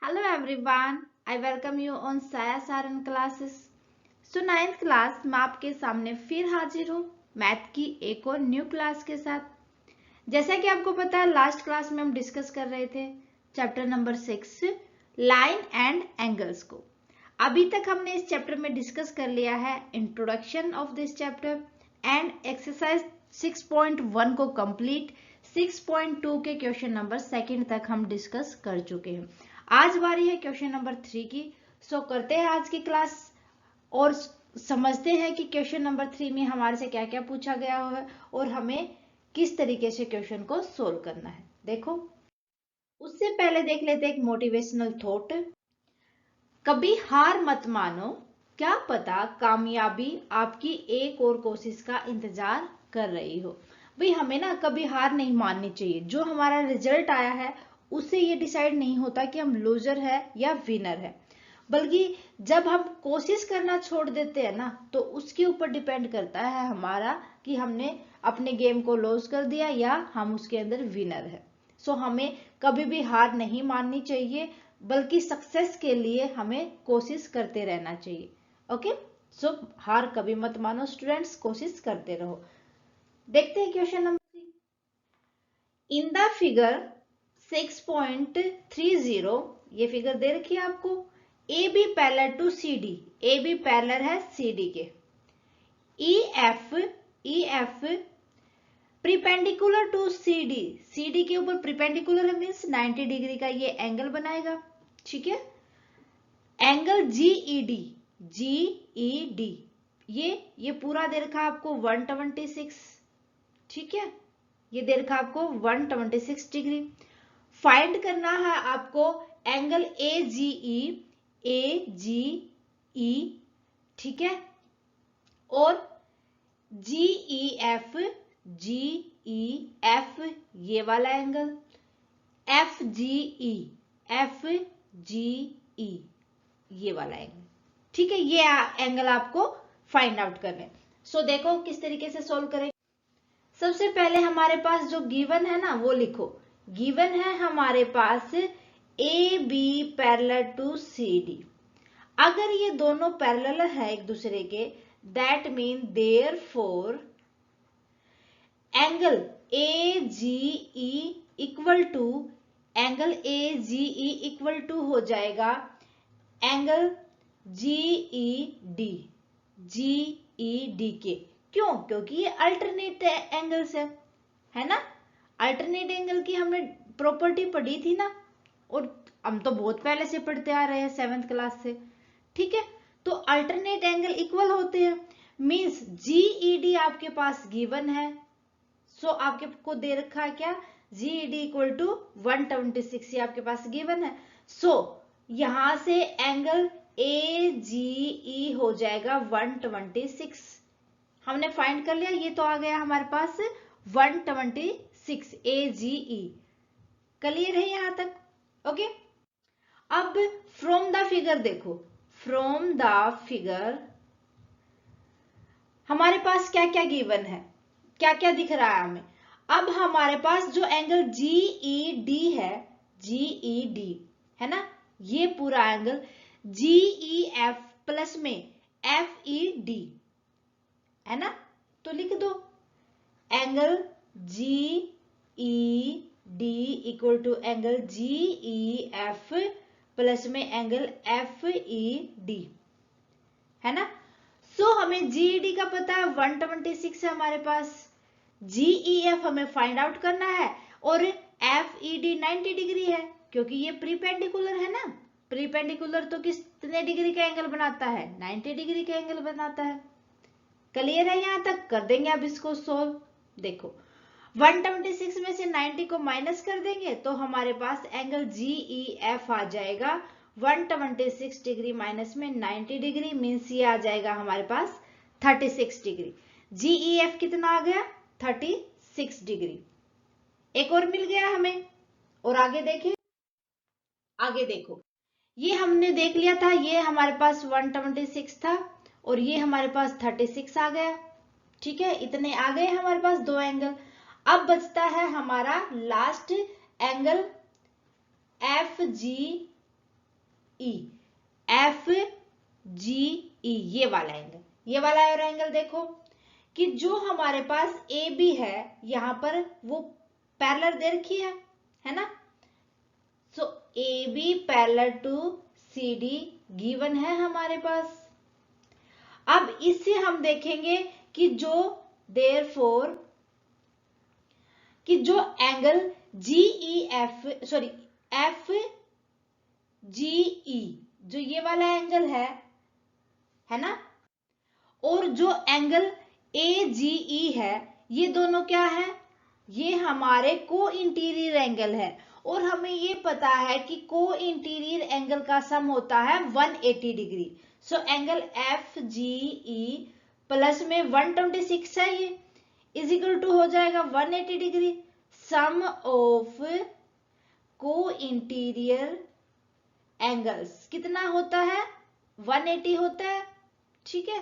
Hello everyone, I welcome you on साया Saran classes. सो 9th class में आपके सामने फिर हाजिर हूँ मैथ की एक और न्यू क्लास के साथ। जैसा कि आपको पता है लास्ट क्लास में हम डिस्कस कर रहे थे chapter number 6 line and angles को। अभी तक हमने इस चैप्टर में डिस्कस कर लिया है introduction of this chapter and exercise 6.1 को कंप्लीट। 6.2 के क्वेश्चन नंबर 2 तक हम डिस्कस कर चुके हैं। आज बारी है क्वेश्चन नंबर 3 की। सो करते हैं आज की क्लास और समझते हैं कि क्वेश्चन नंबर 3 में हमारे से क्या क्या पूछा गया है और हमें किस तरीके से क्वेश्चन को सोल्व करना है। देखो, उससे पहले देख लेते हैं एक मोटिवेशनल थॉट। कभी हार मत मानो, क्या पता कामयाबी आपकी एक और कोशिश का इंतजार कर रही हो। भाई हमें ना कभी हार नहीं माननी चाहिए। जो हमारा रिजल्ट आया है उससे ये डिसाइड नहीं होता कि हम लूजर है या विनर है, बल्कि जब हम कोशिश करना छोड़ देते हैं ना तो उसके ऊपर डिपेंड करता है हमारा कि हमने अपने गेम को लॉस कर दिया या हम उसके अंदर विनर है। सो हमें कभी भी हार नहीं माननी चाहिए, बल्कि सक्सेस के लिए हमें कोशिश करते रहना चाहिए। ओके, सो हार कभी मत मानो स्टूडेंट्स, कोशिश करते रहो। देखते हैं question number 3। In the figure 6.30, ये फिगर दे रखी है आपको। A B parallel to C D, A B parallel है सी डी के। E F perpendicular to C D, C D के ऊपर प्रीपेंडिकुलर है मीन्स 90 डिग्री का ये एंगल बनाएगा। ठीक है, एंगल जी ई डी ये पूरा दे रखा आपको 126। ठीक है, ये दे रखा आपको 126 डिग्री। फाइंड करना है आपको एंगल ए जी ई, ठीक है, और जी ई एफ ये वाला एंगल, एफ जी ई ये वाला एंगल। ठीक है, ये एंगल आपको फाइंड आउट करना है। सो देखो किस तरीके से सोल्व करें। सबसे पहले हमारे पास जो गिवन है ना वो लिखो। गिवन है हमारे पास A B parallel to C D. अगर ये दोनों पैरेलल है एक दूसरे के, that mean therefore angle A G E equal to, angle A G E equal to हो जाएगा एंगल जी ई डी के। क्यों? क्योंकि ये अल्टरनेट एंगल्स है ना। अल्टरनेट एंगल की हमने प्रॉपर्टी पढ़ी थी ना, और हम तो बहुत पहले से पढ़ते आ रहे हैं 7th क्लास से। ठीक है, तो अल्टरनेट एंगल इक्वल होते हैं, मींस जीईडी आपके पास गिवन है। सो आपके को दे रखा है क्या, जीईडी इक्वल टू 126, ये आपके पास गिवन है। सो यहां से एंगल ए जी ई हो जाएगा 126। हमने फाइंड कर लिया, ये तो आ गया हमारे पास 126 ए जी ई। क्लियर है यहां तक? ओके, अब फ्रॉम द फिगर देखो। फ्रॉम द फिगर हमारे पास क्या क्या गिवन है, क्या क्या दिख रहा है हमें। अब हमारे पास जो एंगल जीई डी है, जीई डी है ना, ये पूरा एंगल जीई एफ प्लस में एफ ई डी है ना, तो लिख दो angle G E D equal to angle G E F plus में एंगल एफ ई डी है ना। सो हमें जीईडी का पता है 126 है हमारे पास, जीईएफ हमें फाइंड आउट करना है, और एफईडी 90 डिग्री है क्योंकि ये प्रीपेंडिकुलर है ना। प्रीपेंडिकुलर तो कितने डिग्री का एंगल बनाता है, 90 डिग्री का एंगल बनाता है। क्लियर है यहां तक? कर देंगे अब इसको सोल्व। देखो 126 में से 90 को माइनस कर देंगे तो हमारे पास एंगल जीईएफ आ जाएगा 126 डिग्री माइनस में 90 डिग्री, मीन्स ये आ जाएगा हमारे पास 36 डिग्री। जीईएफ कितना आ गया, 36 डिग्री। एक और मिल गया हमें। और आगे देखें, आगे देखो, ये हमने देख लिया था, ये हमारे पास 126 था और ये हमारे पास 36 आ गया। ठीक है, इतने आ गए हमारे पास दो एंगल। अब बचता है हमारा last angle F G E, F G ई, ये वाला एंगल, ये वाला एंगल देखो कि जो हमारे पास ए बी है यहां पर वो पैरेलल दे रखी है ना। So A B parallel to C D given है हमारे पास। अब इससे हम देखेंगे कि जो देयरफॉर कि जो angle G E F sorry F G E, जो ये वाला एंगल है ना, और जो एंगल ए जी ई है, ये दोनों क्या है, ये हमारे को इंटीरियर एंगल है। और हमें ये पता है कि को इंटीरियर एंगल का सम होता है 180 degree. So angle F G E plus में 126 है, ये इज इक्वल टू हो जाएगा 180 डिग्री। सम ऑफ को इंटीरियर एंगल्स कितना होता है, 180 होता है। ठीक है,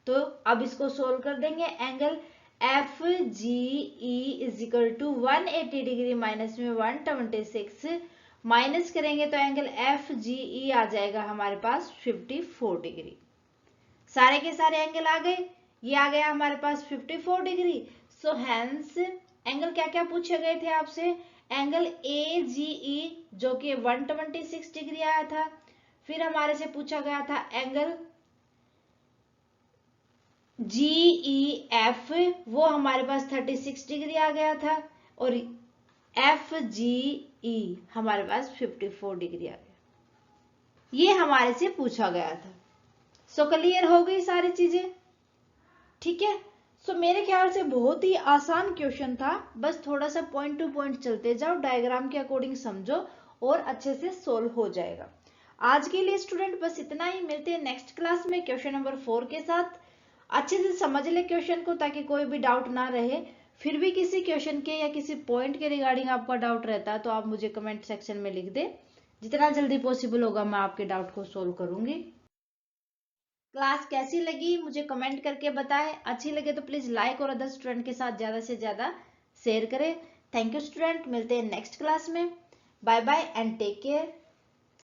तो अब इसको सोल्व कर देंगे। Angle F G E is equal to 180 degree minus में 126, माइनस करेंगे तो एंगल एफ जी ई आ जाएगा हमारे पास 54 डिग्री। सारे के सारे एंगल आ गए, ये आ गया हमारे पास 54 डिग्री। सो हैंस एंगल क्या क्या पूछे गए थे आपसे, एंगल ए जी ई जो कि 126 डिग्री आया था, फिर हमारे से पूछा गया था एंगल जी ई एफ, वो हमारे पास 36 डिग्री आ गया था, और एफ जी ई हमारे पास 54 डिग्री आ गया, ये हमारे से पूछा गया था। सो क्लियर हो गई सारी चीजें, ठीक है। सो मेरे ख्याल से बहुत ही आसान क्वेश्चन था, बस थोड़ा सा पॉइंट टू पॉइंट चलते जाओ, डायग्राम के अकॉर्डिंग समझो और अच्छे से सोल्व हो जाएगा। आज के लिए स्टूडेंट बस इतना ही, मिलते हैं नेक्स्ट क्लास में क्वेश्चन नंबर 4 के साथ। अच्छे से समझ ले क्वेश्चन को ताकि कोई भी डाउट ना रहे। फिर भी किसी क्वेश्चन के या किसी पॉइंट के रिगार्डिंग आपका डाउट रहता है तो आप मुझे कमेंट सेक्शन में लिख दे, जितना जल्दी पॉसिबल होगा मैं आपके डाउट को सोल्व करूंगी। क्लास कैसी लगी मुझे कमेंट करके बताएं, अच्छी लगे तो प्लीज लाइक और अदर स्टूडेंट के साथ ज्यादा से ज्यादा शेयर करें। थैंक यू स्टूडेंट, मिलते हैं नेक्स्ट क्लास में। Bye bye and take care.